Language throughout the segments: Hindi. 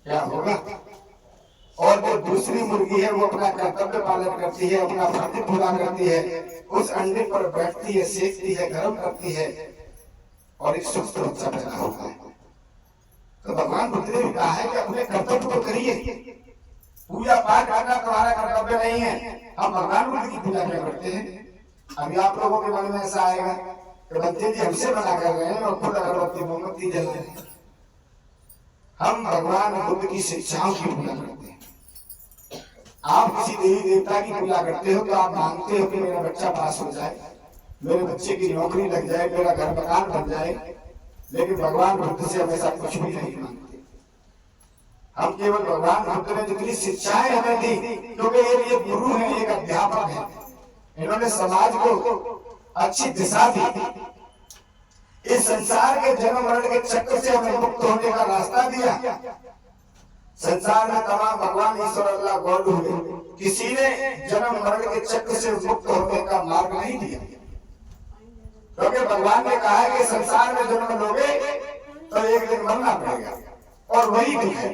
क्या होगा? और जो दूसरी मुर्गी है वो अपना कर्तव्य पालन करती है, अपना फर्ज पूरा करती है, उस अंडे पर बैठती है, सेकती है, गर्म करती है और एक सुस्त बच्चा पैदा होता है। तो भगवान बुद्ध ने भी कहा है कि अपने कर्तव्य को करिए। पूजा पाठ करना तुम्हारा कर्तव्य नहीं है। हम भगवान बुद्ध की पूजा क्या करते हैं? अभी आप लोगों के मन में ऐसा आएगा कि बच्चे जी हमसे मना कर रहे हैं और खुद अगरबत्ती मोमबत्ती जल रहे हैं। हम भगवान बुद्ध की शिक्षाओं की पूजा करते हैं। आप किसी देवी देवता की पूजा करते हो तो आप मांगते हो कि मेरा बच्चा पास हो जाए, मेरे बच्चे की नौकरी लग जाए, मेरा घर मकान बन जाए, लेकिन भगवान बुद्ध से हमेशा कुछ भी नहीं मांगते। हम केवल भगवान बुद्ध ने जितनी शिक्षाएं हमें दी, क्योंकि ये गुरु हैं, एक अध्यापक हैं, इन्होंने समाज को अच्छी दिशा दी, इस संसार के जन्म मरण के चक्र से हमें मुक्त होने का रास्ता दिया। संसार में तमाम भगवान ईश्वर अल्लाह गॉड हुए, किसी ने जन्म मरण के चक्र से मुक्त होने का मार्ग नहीं दिया, क्योंकि भगवान ने कहा है कि संसार में जन्म लोगे तो एक दिन मरना पड़ेगा, और वही दुख है,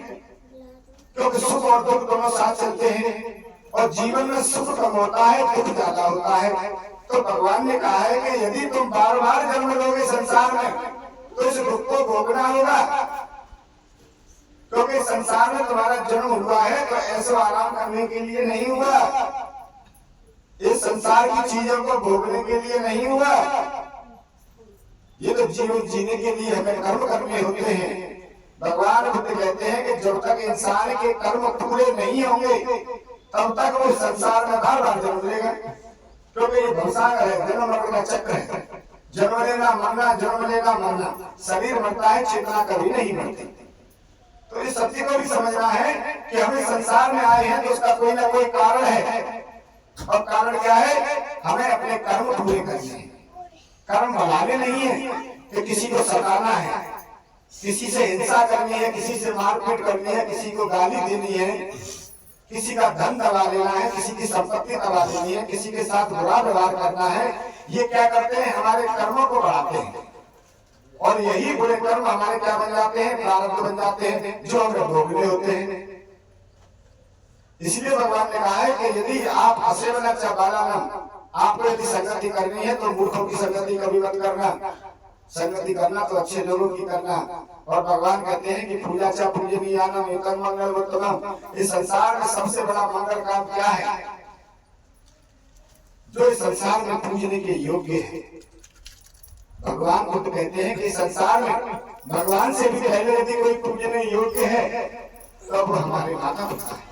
क्योंकि सुख और दुख दोनों साथ चलते हैं और जीवन में सुख कम होता है, दुख ज्यादा होता है। तो भगवान ने कहा है कि यदि तुम बार बार जन्म लोगे संसार में तो इस दुख को भोगना होगा, क्योंकि संसार में तुम्हारा जन्म हुआ है तो ऐसे आराम करने के लिए नहीं हुआ, इस संसार की चीजों को भोगने के लिए नहीं हुआ। ये तो जीवन जीने के लिए हमें कर्म करने होते हैं। भगवान बुद्ध कहते हैं कि जब तक इंसान के कर्म पूरे नहीं होंगे तब तक वो संसार में बार बार जन्म लेगा, क्योंकि ये भवसागर है, जन्म मरण का चक्र है। जन्म लेना मरना, जन्म लेना मरना, शरीर मरता है, चेतना कभी नहीं मरती। तो इस सत्य को भी समझना है कि हमें संसार में आए हैं तो उसका कोई ना कोई कारण है, और कारण क्या है? हमें अपने कर्म पूरे करने हैं। कर्म बनाने नहीं है कि किसी को सताना है, किसी से हिंसा करनी है, किसी से मारपीट करनी है, किसी को गाली देनी है, किसी का धन दबा लेना है, किसी की संपत्ति दबा देनी है, किसी के साथ बुरा व्यवहार करना है। ये क्या करते हैं? हमारे कर्मों को बढ़ाते हैं, और यही बुरे कर्म हमारे क्या बन जाते हैं? प्रारब्ध बन जाते हैं, जो हमें भोगने होते हैं। इसलिए भगवान ने कहा है कि यदि आप असेवनम च बालानाम, आपको यदि संगति करनी है तो मूर्खों की संगति कभी मत करना, संगति करना तो अच्छे लोगों की करना। और भगवान कहते हैं कि पूजा च पूजनीयानाम एकम मंगल उत्तमम, इस संसार में सबसे बड़ा मंगल काम क्या है? जो इस संसार में पूजने के योग्य है। भगवान बुद्ध कहते हैं कि संसार में भगवान से भी पहले यदि कोई पूजने योग्य है तो वो हमारे माता पिता है।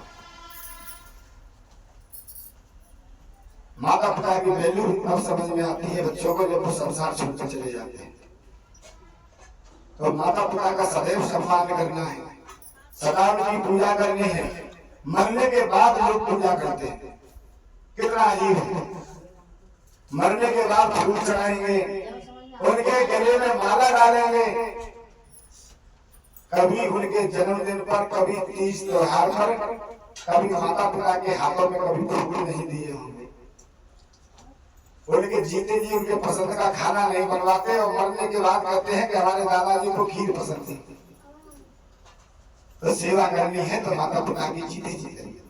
माता पिता की वैल्यू अब समझ में आती है बच्चों को, जब वो संसार छोड़कर चले जाते हैं। तो माता पिता का सदैव सम्मान करना है, सदा उनकी पूजा करनी है। मरने के बाद लोग पूजा करते हैं, कितना अजीब है। मरने के बाद फूल चढ़ाएंगे, उनके गले में माला डालेंगे, कभी उनके जन्मदिन पर, कभी तीज त्योहार पर, कभी माता पिता के हाथों में कभी फूल नहीं दिए होंगे। उनके जीते जी उनके पसंद का खाना नहीं बनवाते, और मरने के बाद कहते हैं कि हमारे दादाजी को खीर पसंद थी। तो सेवा करनी है तो माता पिता की जीते जी करिए।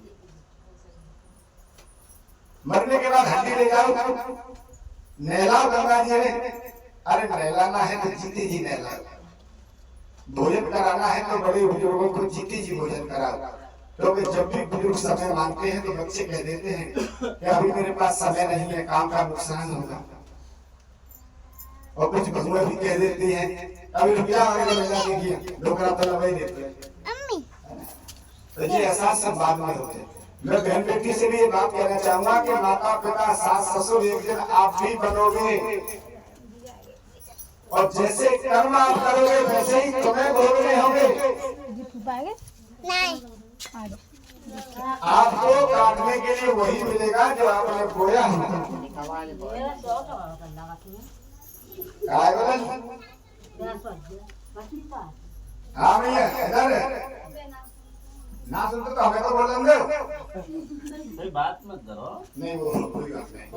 मरने के बाद हड्डी ले जाओ, नहलाओ गंगा जी ने, अरे नहलाना है तो जीते जी नहलाओ। भोजन कराना है तो बड़े बुजुर्गों को जीते जी भोजन कराओ, क्योंकि जब भी बुजुर्ग समय मांगते हैं तो बच्चे कह देते हैं कि अभी मेरे पास समय नहीं है, काम का नुकसान होगा। और कुछ बहुएं भी कह देती हैं अभी रुपया देखिए, लोग लंबाई देते हैं। तो ये एहसास सब बाद में होते हैं। मैं बहन बेटी से भी ये बात कहना चाहूंगा कि माता पिता सास ससुर एक दिन आप भी बनोगे, और जैसे कर्म आप करोगे वैसे ही तुम्हें भोगने होंगे। नहीं, आपको काटने के लिए वही मिलेगा जो आपने बोया है। हाँ भैया इधर ना सुनते तो हमें तो बोलेंगे। बात मत करो। नहीं वो कोई बात नहीं।